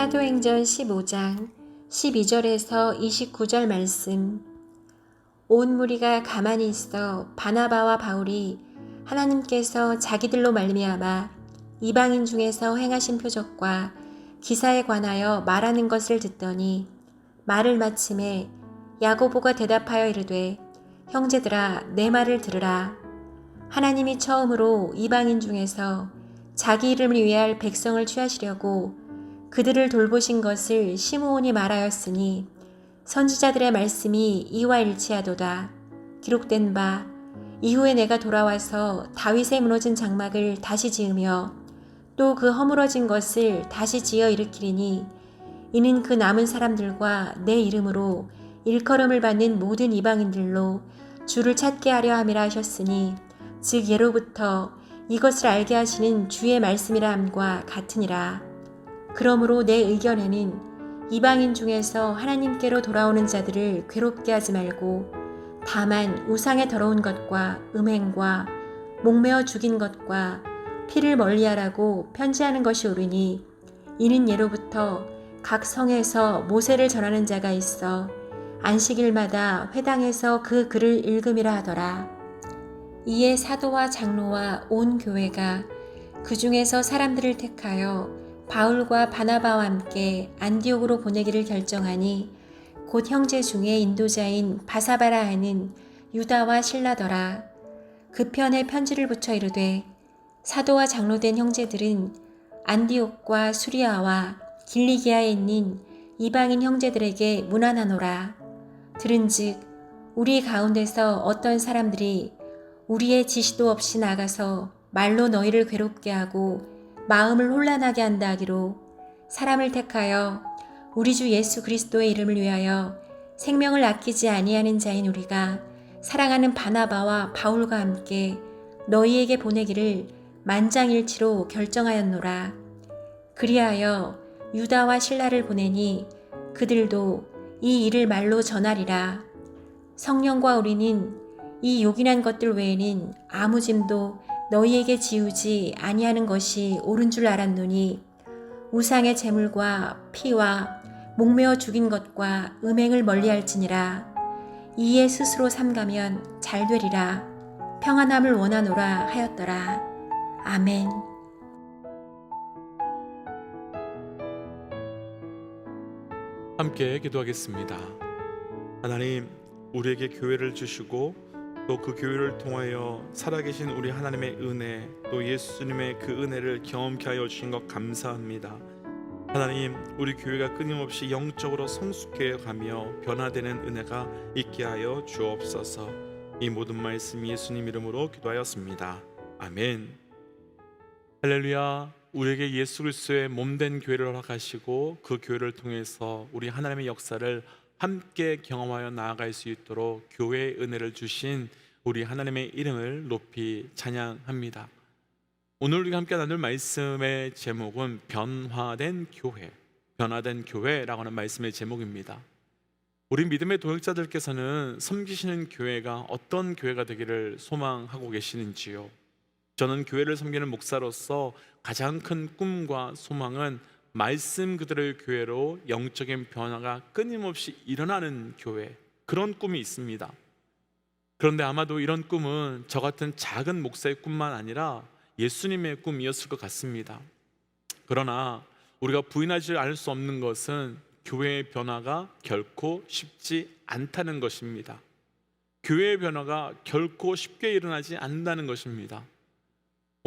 사도행전 15장 12절에서 29절 말씀. 온 무리가 가만히 있어 바나바와 바울이 하나님께서 자기들로 말미암아 이방인 중에서 행하신 표적과 기사에 관하여 말하는 것을 듣더니 말을 마침에 야고보가 대답하여 이르되, 형제들아, 내 말을 들으라. 하나님이 처음으로 이방인 중에서 자기 이름을 위할 백성을 취하시려고 그들을 돌보신 것을 시므온이 말하였으니 선지자들의 말씀이 이와 일치하도다. 기록된 바, 이후에 내가 돌아와서 다윗의 무너진 장막을 다시 지으며 또 그 허물어진 것을 다시 지어 일으키리니 이는 그 남은 사람들과 내 이름으로 일컬음을 받는 모든 이방인들로 주를 찾게 하려 함이라 하셨으니 즉 예로부터 이것을 알게 하시는 주의 말씀이라 함과 같으니라. 그러므로 내 의견에는 이방인 중에서 하나님께로 돌아오는 자들을 괴롭게 하지 말고 다만 우상의 더러운 것과 음행과 목매어 죽인 것과 피를 멀리하라고 편지하는 것이 옳으니 이는 예로부터 각 성에서 모세를 전하는 자가 있어 안식일마다 회당에서 그 글을 읽음이라 하더라. 이에 사도와 장로와 온 교회가 그 중에서 사람들을 택하여 바울과 바나바와 함께 안디옥으로 보내기를 결정하니 곧 형제 중에 인도자인 바사바라 하는 유다와 실라더라. 그 편에 편지를 붙여 이르되, 사도와 장로된 형제들은 안디옥과 수리아와 길리기아에 있는 이방인 형제들에게 문안하노라. 들은즉 우리 가운데서 어떤 사람들이 우리의 지시도 없이 나가서 말로 너희를 괴롭게 하고 마음을 혼란하게 한다 하기로 사람을 택하여 우리 주 예수 그리스도의 이름을 위하여 생명을 아끼지 아니하는 자인 우리가 사랑하는 바나바와 바울과 함께 너희에게 보내기를 만장일치로 결정하였노라. 그리하여 유다와 실라를 보내니 그들도 이 일을 말로 전하리라. 성령과 우리는 이 요긴한 것들 외에는 아무 짐도 너희에게 지우지 아니하는 것이 옳은 줄 알았노니 우상의 제물과 피와 목매어 죽인 것과 음행을 멀리할지니라. 이에 스스로 삼가면 잘 되리라. 평안함을 원하노라 하였더라. 아멘. 함께 기도하겠습니다. 하나님, 우리에게 교회를 주시고 또 그 교회를 통하여 살아계신 우리 하나님의 은혜, 또 예수님의 그 은혜를 경험케 하여 주신 것 감사합니다. 하나님, 우리 교회가 끊임없이 영적으로 성숙해 가며 변화되는 은혜가 있게 하여 주옵소서. 이 모든 말씀 예수님 이름으로 기도하였습니다. 아멘. 할렐루야. 우리에게 예수 그리스도의 몸된 교회를 허락하시고 그 교회를 통해서 우리 하나님의 역사를 함께 경험하여 나아갈 수 있도록 교회의 은혜를 주신 우리 하나님의 이름을 높이 찬양합니다. 오늘 우리가 함께 나눌 말씀의 제목은 변화된 교회, 변화된 교회라고 하는 말씀의 제목입니다. 우리 믿음의 동역자들께서는 섬기시는 교회가 어떤 교회가 되기를 소망하고 계시는지요? 저는 교회를 섬기는 목사로서 가장 큰 꿈과 소망은 말씀 그대로의 교회로 영적인 변화가 끊임없이 일어나는 교회, 그런 꿈이 있습니다. 그런데 아마도 이런 꿈은 저 같은 작은 목사의 꿈만 아니라 예수님의 꿈이었을 것 같습니다. 그러나 우리가 부인하지 않을 수 없는 것은 교회의 변화가 결코 쉽지 않다는 것입니다. 교회의 변화가 결코 쉽게 일어나지 않는다는 것입니다.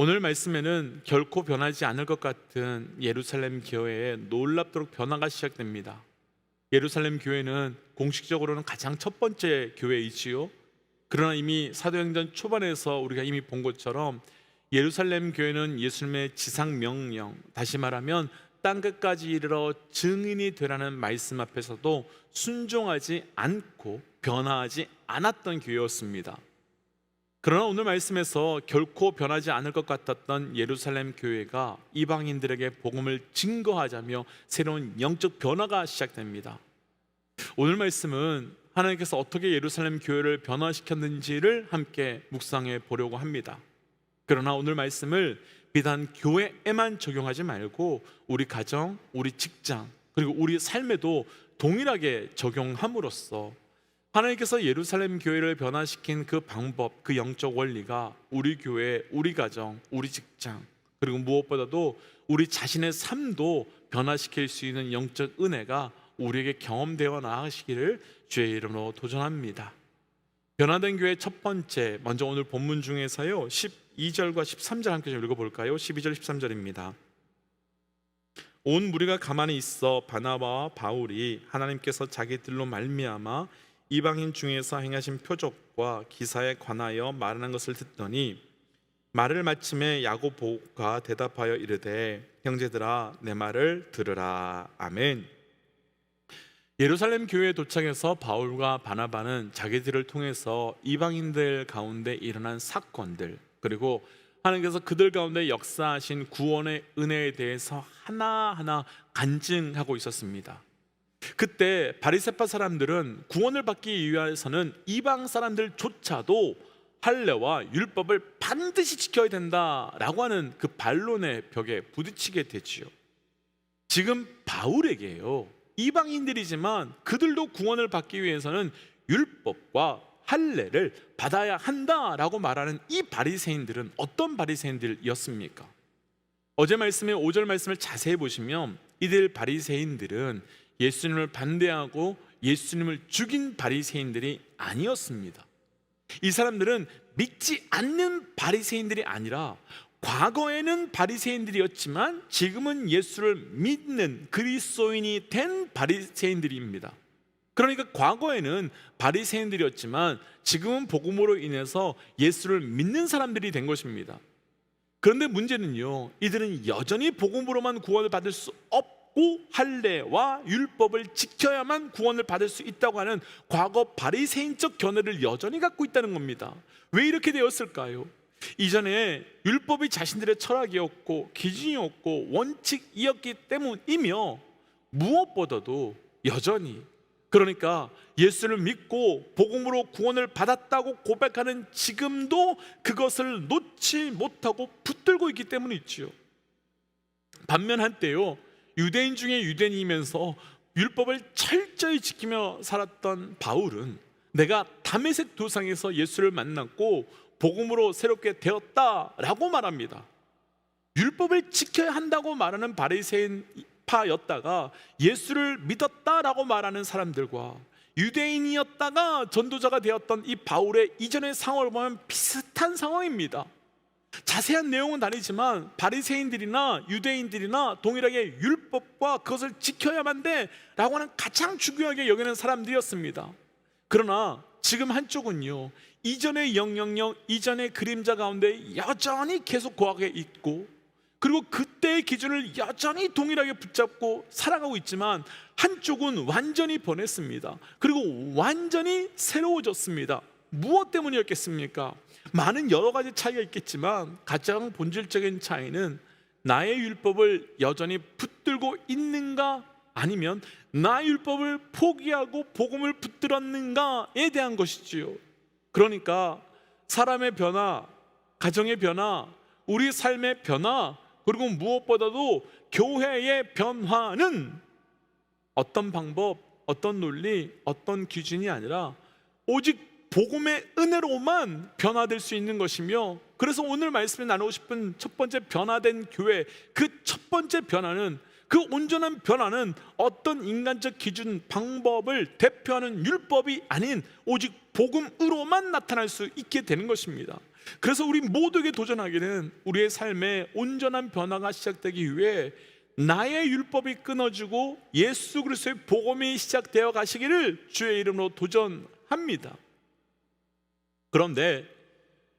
오늘 말씀에는 결코 변하지 않을 것 같은 예루살렘 교회에 놀랍도록 변화가 시작됩니다. 예루살렘 교회는 공식적으로는 가장 첫 번째 교회이지요. 그러나 이미 사도행전 초반에서 우리가 이미 본 것처럼 예루살렘 교회는 예수님의 지상 명령, 다시 말하면 땅끝까지 이르러 증인이 되라는 말씀 앞에서도 순종하지 않고 변화하지 않았던 교회였습니다. 그러나 오늘 말씀에서 결코 변하지 않을 것 같았던 예루살렘 교회가 이방인들에게 복음을 증거하자며 새로운 영적 변화가 시작됩니다. 오늘 말씀은 하나님께서 어떻게 예루살렘 교회를 변화시켰는지를 함께 묵상해 보려고 합니다. 그러나 오늘 말씀을 비단 교회에만 적용하지 말고 우리 가정, 우리 직장, 그리고 우리 삶에도 동일하게 적용함으로써 하나님께서 예루살렘 교회를 변화시킨 그 방법, 그 영적 원리가 우리 교회, 우리 가정, 우리 직장, 그리고 무엇보다도 우리 자신의 삶도 변화시킬 수 있는 영적 은혜가 우리에게 경험되어 나가시기를 주의 이름으로 도전합니다. 변화된 교회 첫 번째, 먼저 오늘 본문 중에서요 12절과 13절 함께 좀 읽어볼까요? 12절 13절입니다. 온 무리가 가만히 있어 바나바와 바울이 하나님께서 자기들로 말미암아 이방인 중에서 행하신 표적과 기사에 관하여 말하는 것을 듣더니 말을 마침에 야고보가 대답하여 이르되 형제들아 내 말을 들으라. 아멘. 예루살렘 교회에 도착해서 바울과 바나바는 자기들을 통해서 이방인들 가운데 일어난 사건들, 그리고 하나님께서 그들 가운데 역사하신 구원의 은혜에 대해서 하나하나 간증하고 있었습니다. 그때 바리새파 사람들은 구원을 받기 위해서는 이방 사람들조차도 할례와 율법을 반드시 지켜야 된다라고 하는 그 반론의 벽에 부딪히게 되지요. 지금 바울에게요, 이방인들이지만 그들도 구원을 받기 위해서는 율법과 할례를 받아야 한다라고 말하는 이 바리새인들은 어떤 바리새인들이었습니까? 어제 말씀의 5절 말씀을 자세히 보시면 이들 바리새인들은 예수님을 반대하고 예수님을 죽인 바리새인들이 아니었습니다. 이 사람들은 믿지 않는 바리새인들이 아니라 과거에는 바리새인들이었지만 지금은 예수를 믿는 그리스도인이 된 바리새인들입니다. 그러니까 과거에는 바리새인들이었지만 지금은 복음으로 인해서 예수를 믿는 사람들이 된 것입니다. 그런데 문제는요, 이들은 여전히 복음으로만 구원을 받을 수 없고 할례와 율법을 지켜야만 구원을 받을 수 있다고 하는 과거 바리새인적 견해를 여전히 갖고 있다는 겁니다. 왜 이렇게 되었을까요? 이전에 율법이 자신들의 철학이었고 기준이었고 원칙이었기 때문이며 무엇보다도 여전히, 그러니까 예수를 믿고 복음으로 구원을 받았다고 고백하는 지금도 그것을 놓지 못하고 붙들고 있기 때문이지요. 반면 한때요, 유대인 중에 유대인이면서 율법을 철저히 지키며 살았던 바울은 내가 다메섹 도상에서 예수를 만났고 복음으로 새롭게 되었다라고 말합니다. 율법을 지켜야 한다고 말하는 바리새인파였다가 예수를 믿었다라고 말하는 사람들과 유대인이었다가 전도자가 되었던 이 바울의 이전의 상황을 보면 비슷한 상황입니다. 자세한 내용은 다르지만 바리새인들이나 유대인들이나 동일하게 율법과 그것을 지켜야만 돼라고 하는 가장 중요하게 여기는 사람들이었습니다. 그러나 지금 한쪽은요, 이전의 영영영, 이전의 그림자 가운데 여전히 계속 거하게 있고, 그리고 그때의 기준을 여전히 동일하게 붙잡고 살아가고 있지만 한쪽은 완전히 변했습니다. 그리고 완전히 새로워졌습니다. 무엇 때문이었겠습니까? 많은 여러 가지 차이가 있겠지만 가장 본질적인 차이는 나의 율법을 여전히 붙들고 있는가, 아니면 나의 율법을 포기하고 복음을 붙들었는가에 대한 것이지요. 그러니까 사람의 변화, 가정의 변화, 우리 삶의 변화, 그리고 무엇보다도 교회의 변화는 어떤 방법, 어떤 논리, 어떤 기준이 아니라 오직 복음의 은혜로만 변화될 수 있는 것이며, 그래서 오늘 말씀을 나누고 싶은 첫 번째 변화된 교회, 그 첫 번째 변화는, 그 온전한 변화는 어떤 인간적 기준, 방법을 대표하는 율법이 아닌 오직 복음으로만 나타날 수 있게 되는 것입니다. 그래서 우리 모두에게 도전하기는 우리의 삶에 온전한 변화가 시작되기 위해 나의 율법이 끊어지고 예수 그리스도의 복음이 시작되어 가시기를 주의 이름으로 도전합니다. 그런데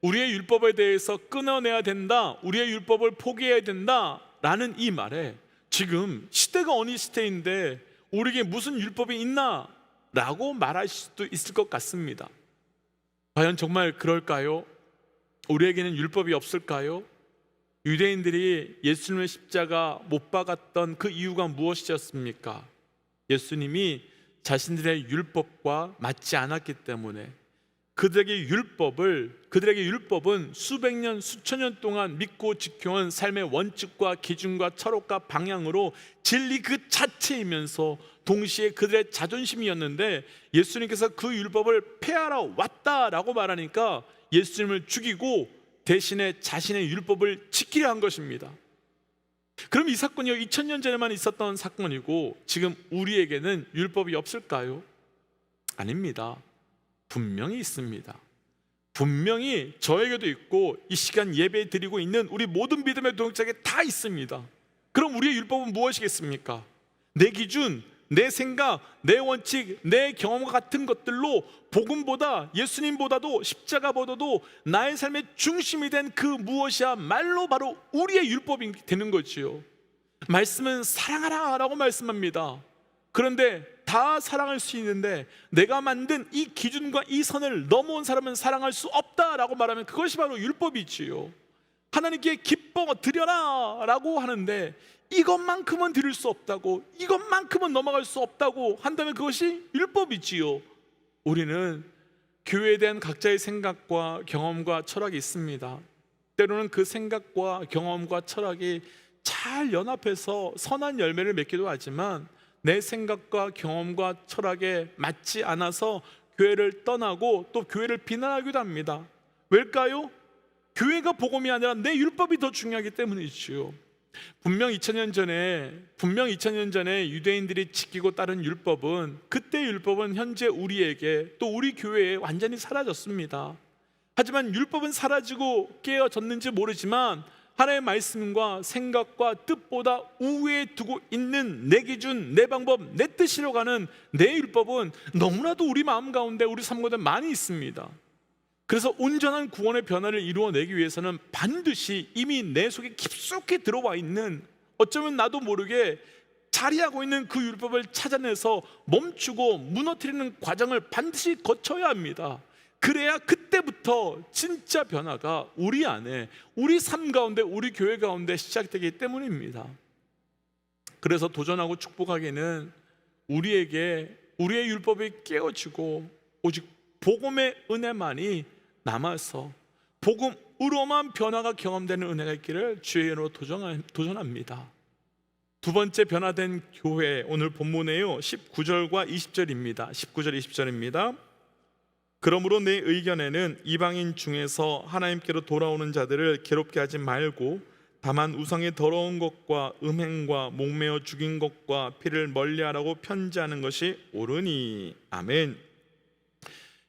우리의 율법에 대해서 끊어내야 된다, 우리의 율법을 포기해야 된다라는 이 말에 지금 시대가 어느 시대인데 우리에게 무슨 율법이 있나? 라고 말할 수도 있을 것 같습니다. 과연 정말 그럴까요? 우리에게는 율법이 없을까요? 유대인들이 예수님의 십자가 못 박았던 그 이유가 무엇이었습니까? 예수님이 자신들의 율법과 맞지 않았기 때문에, 그들에게 율법은 수백 년 수천 년 동안 믿고 지켜온 삶의 원칙과 기준과 철학과 방향으로 진리 그 자체이면서 동시에 그들의 자존심이었는데, 예수님께서 그 율법을 폐하러 왔다라고 말하니까 예수님을 죽이고 대신에 자신의 율법을 지키려 한 것입니다. 그럼 이 사건이 2000년 전에만 있었던 사건이고 지금 우리에게는 율법이 없을까요? 아닙니다. 분명히 있습니다. 분명히 저에게도 있고 이 시간 예배 드리고 있는 우리 모든 믿음의 동역자에게 다 있습니다. 그럼 우리의 율법은 무엇이겠습니까? 내 기준, 내 생각, 내 원칙, 내 경험과 같은 것들로 복음보다, 예수님보다도, 십자가보다도 나의 삶의 중심이 된 그 무엇이야말로 바로 우리의 율법이 되는 거지요. 말씀은 사랑하라 라고 말씀합니다. 그런데 다 사랑할 수 있는데 내가 만든 이 기준과 이 선을 넘어온 사람은 사랑할 수 없다라고 말하면 그것이 바로 율법이지요. 하나님께 기뻐 드려라 라고 하는데 이것만큼은 드릴 수 없다고, 이것만큼은 넘어갈 수 없다고 한다면 그것이 율법이지요. 우리는 교회에 대한 각자의 생각과 경험과 철학이 있습니다. 때로는 그 생각과 경험과 철학이 잘 연합해서 선한 열매를 맺기도 하지만 내 생각과 경험과 철학에 맞지 않아서 교회를 떠나고 또 교회를 비난하기도 합니다. 왜일까요? 교회가 복음이 아니라 내 율법이 더 중요하기 때문이지요. 분명 2000년 전에 유대인들이 지키고 따른 율법은, 그때 율법은 현재 우리에게 또 우리 교회에 완전히 사라졌습니다. 하지만 율법은 사라지고 깨어졌는지 모르지만 하나님의 말씀과 생각과 뜻보다 우위에 두고 있는 내 기준, 내 방법, 내 뜻이로 가는 내 율법은 너무나도 우리 마음 가운데, 우리 삶 가운데 많이 있습니다. 그래서 온전한 구원의 변화를 이루어내기 위해서는 반드시 이미 내 속에 깊숙이 들어와 있는, 어쩌면 나도 모르게 자리하고 있는 그 율법을 찾아내서 멈추고 무너뜨리는 과정을 반드시 거쳐야 합니다. 그래야 그때부터 진짜 변화가 우리 안에, 우리 삶 가운데, 우리 교회 가운데 시작되기 때문입니다. 그래서 도전하고 축복하기는 우리에게 우리의 율법이 깨어지고 오직 복음의 은혜만이 남아서 복음으로만 변화가 경험되는 은혜가 있기를 주의 이름으로 도전합니다. 두 번째 변화된 교회, 오늘 본문에요 19절과 20절입니다. 19절 20절입니다. 그러므로 내 의견에는 이방인 중에서 하나님께로 돌아오는 자들을 괴롭게 하지 말고 다만 우상의 더러운 것과 음행과 목매어 죽인 것과 피를 멀리하라고 편지하는 것이 옳으니. 아멘.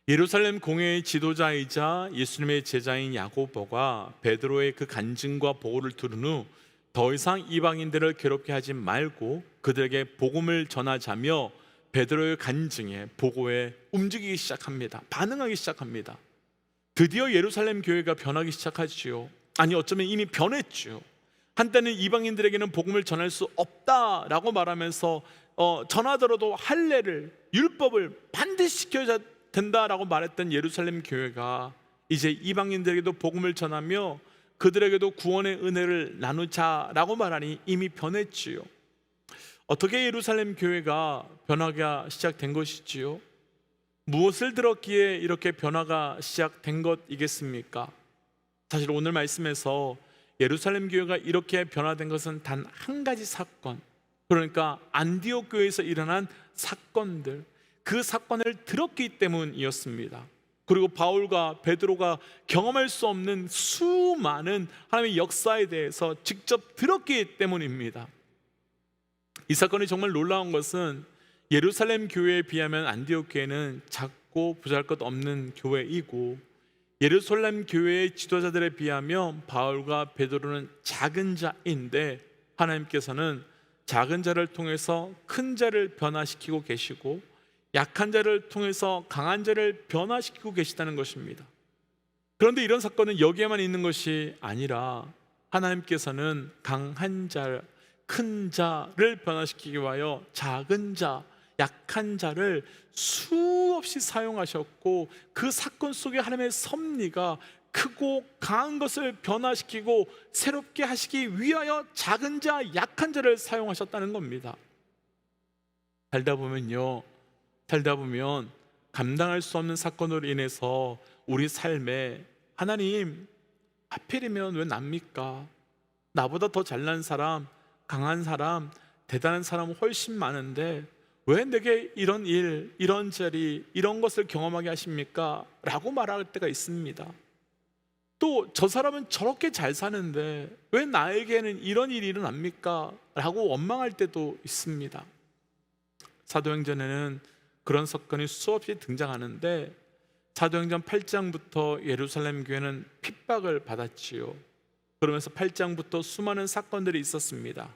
예루살렘 공회의 지도자이자 예수님의 제자인 야고보가 베드로의 그 간증과 보고를 들은 후 더 이상 이방인들을 괴롭게 하지 말고 그들에게 복음을 전하자며 베드로의 간증에, 보고에 움직이기 시작합니다. 반응하기 시작합니다. 드디어 예루살렘 교회가 변하기 시작하지요. 아니, 어쩌면 이미 변했죠. 한때는 이방인들에게는 복음을 전할 수 없다라고 말하면서 전하더라도 할례를, 율법을 반드시 지켜야 된다라고 말했던 예루살렘 교회가 이제 이방인들에게도 복음을 전하며 그들에게도 구원의 은혜를 나누자라고 말하니 이미 변했지요. 어떻게 예루살렘 교회가 변화가 시작된 것이지요? 무엇을 들었기에 이렇게 변화가 시작된 것이겠습니까? 사실 오늘 말씀에서 예루살렘 교회가 이렇게 변화된 것은 단 한 가지 사건, 그러니까 안디옥 교회에서 일어난 사건들, 그 사건을 들었기 때문이었습니다. 그리고 바울과 베드로가 경험할 수 없는 수많은 하나님의 역사에 대해서 직접 들었기 때문입니다. 이 사건이 정말 놀라운 것은 예루살렘 교회에 비하면 안디옥 교회는 작고 보잘것없는 교회이고, 예루살렘 교회의 지도자들에 비하면 바울과 베드로는 작은 자인데 하나님께서는 작은 자를 통해서 큰 자를 변화시키고 계시고 약한 자를 통해서 강한 자를 변화시키고 계시다는 것입니다. 그런데 이런 사건은 여기에만 있는 것이 아니라 하나님께서는 강한 자, 큰 자를 변화시키기 위하여 작은 자, 약한 자를 수없이 사용하셨고, 그 사건 속에 하나님의 섭리가 크고 강한 것을 변화시키고 새롭게 하시기 위하여 작은 자, 약한 자를 사용하셨다는 겁니다. 살다 보면 감당할 수 없는 사건으로 인해서 우리 삶에 하나님, 하필이면 왜 납니까? 나보다 더 잘난 사람, 강한 사람, 대단한 사람은 훨씬 많은데 왜 내게 이런 일, 이런 자리, 이런 것을 경험하게 하십니까? 라고 말할 때가 있습니다. 또 저 사람은 저렇게 잘 사는데 왜 나에게는 이런 일이 일어납니까? 라고 원망할 때도 있습니다. 사도행전에는 그런 사건이 수없이 등장하는데 사도행전 8장부터 예루살렘 교회는 핍박을 받았지요. 그러면서 8장부터 수많은 사건들이 있었습니다.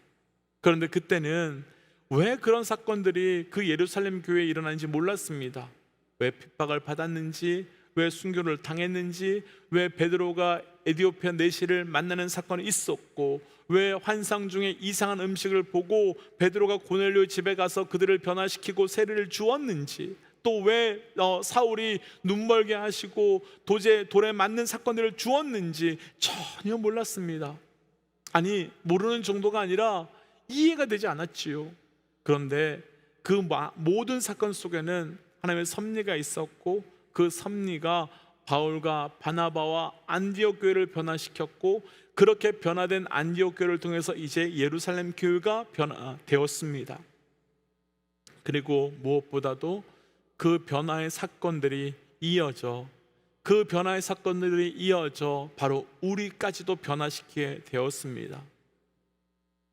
그런데 그때는 왜 그런 사건들이 그 예루살렘 교회에 일어나는지 몰랐습니다. 왜 핍박을 받았는지, 왜 순교를 당했는지, 왜 베드로가 에디오피아 내시를 만나는 사건이 있었고, 왜 환상 중에 이상한 음식을 보고 베드로가 고넬료 집에 가서 그들을 변화시키고 세례를 주었는지, 또 왜 사울이 눈멀게 하시고 돌에 맞는 사건들을 주었는지 전혀 몰랐습니다. 아니, 모르는 정도가 아니라 이해가 되지 않았지요. 그런데 그 모든 사건 속에는 하나님의 섭리가 있었고, 그 섭리가 바울과 바나바와 안디옥 교회를 변화시켰고, 그렇게 변화된 안디옥 교회를 통해서 이제 예루살렘 교회가 변화되었습니다. 그리고 무엇보다도 그 변화의 사건들이 이어져 바로 우리까지도 변화시키게 되었습니다.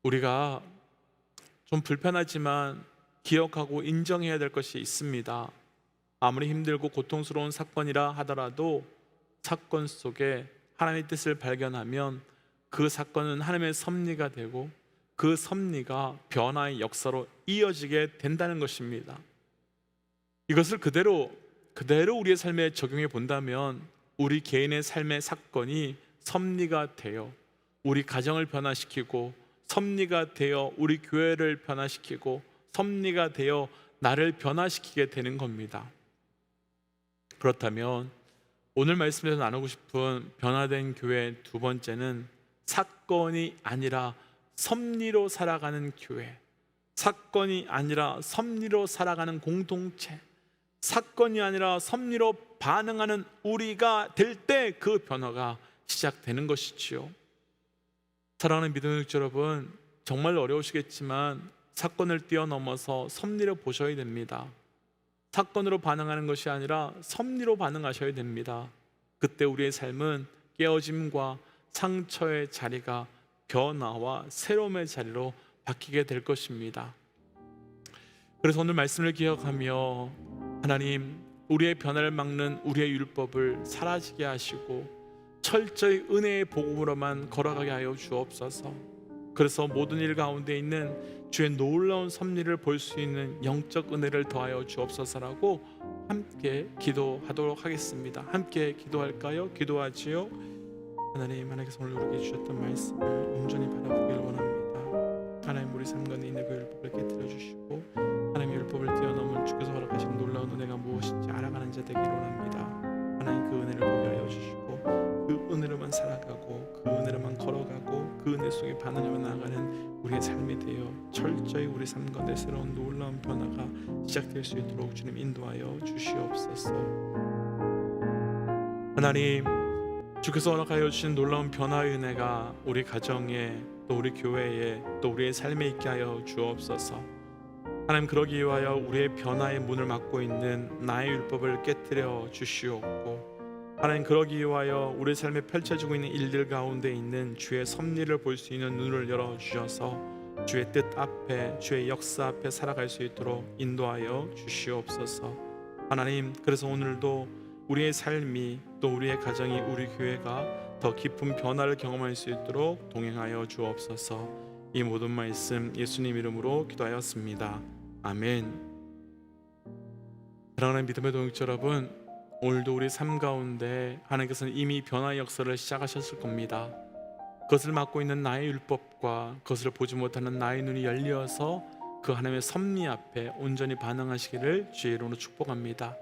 우리가 좀 불편하지만 기억하고 인정해야 될 것이 있습니다. 아무리 힘들고 고통스러운 사건이라 하더라도 사건 속에 하나님의 뜻을 발견하면 그 사건은 하나님의 섭리가 되고 그 섭리가 변화의 역사로 이어지게 된다는 것입니다. 이것을 그대로 우리의 삶에 적용해 본다면 우리 개인의 삶의 사건이 섭리가 되어 우리 가정을 변화시키고, 섭리가 되어 우리 교회를 변화시키고, 섭리가 되어 나를 변화시키게 되는 겁니다. 그렇다면 오늘 말씀에서 나누고 싶은 변화된 교회 두 번째는 사건이 아니라 섭리로 살아가는 교회, 사건이 아니라 섭리로 살아가는 공동체, 사건이 아니라 섭리로 반응하는 우리가 될 때 그 변화가 시작되는 것이지요. 사랑하는 믿음의 육체 여러분, 정말 어려우시겠지만 사건을 뛰어넘어서 섭리를 보셔야 됩니다. 사건으로 반응하는 것이 아니라 섭리로 반응하셔야 됩니다. 그때 우리의 삶은 깨어짐과 상처의 자리가 변화와 새로움의 자리로 바뀌게 될 것입니다. 그래서 오늘 말씀을 기억하며 하나님, 우리의 변화를 막는 우리의 율법을 사라지게 하시고 철저히 은혜의 복음으로만 걸어가게 하여 주옵소서. 그래서 모든 일 가운데 있는 주의 놀라운 섭리를 볼 수 있는 영적 은혜를 더하여 주옵소서라고 함께 기도하도록 하겠습니다. 함께 기도할까요? 기도하지요. 하나님, 하나님께서 오늘 우리에게 주셨던 말씀을 온전히 바라보길 원합니다. 하나님, 우리 삶 가운데 있는 그 율법을 깨뜨려 주시고 하나님의 율법을 뛰어넘은 주께서 허락하신 놀라운 은혜가 무엇인지 알아가는 자 되기를 원합니다. 하나님, 그 은혜를 보게 하여 주시고 그 은혜로만 살아가고 그 은혜로만 걸어가고 그 은혜 속에 반응하며 나아가는 우리의 삶이 되어 철저히 우리 삶 가운데 새로운 놀라운 변화가 시작될 수 있도록 주님 인도하여 주시옵소서. 하나님, 주께서 허락하여 주신 놀라운 변화의 은혜가 우리 가정에, 또 우리 교회에, 또 우리의 삶에 있게 하여 주옵소서. 하나님, 그러기 위하여 우리의 변화의 문을 막고 있는 나의 율법을 깨뜨려 주시옵고, 하나님, 그러기 위하여 우리 삶에 펼쳐지고 있는 일들 가운데 있는 주의 섭리를 볼 수 있는 눈을 열어주셔서 주의 뜻 앞에, 주의 역사 앞에 살아갈 수 있도록 인도하여 주시옵소서. 하나님, 그래서 오늘도 우리의 삶이, 또 우리의 가정이, 우리 교회가 더 깊은 변화를 경험할 수 있도록 동행하여 주옵소서. 이 모든 말씀 예수님 이름으로 기도하였습니다. 아멘. 사랑하는 믿음의 동역자 여러분, 오늘도 우리 삶 가운데 하나님께서는 이미 변화의 역사를 시작하셨을 겁니다. 그것을 막고 있는 나의 율법과 그것을 보지 못하는 나의 눈이 열려서 그 하나님의 섭리 앞에 온전히 반응하시기를 주의 이름으로 축복합니다.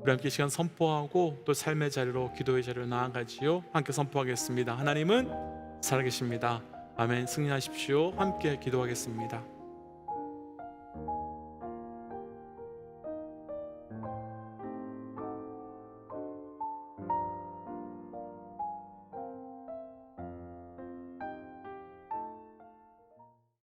우리 함께 시간 선포하고 또 삶의 자리로, 기도의 자리로 나아가지요. 함께 선포하겠습니다. 하나님은 살아계십니다. 아멘. 승리하십시오. 함께 기도하겠습니다.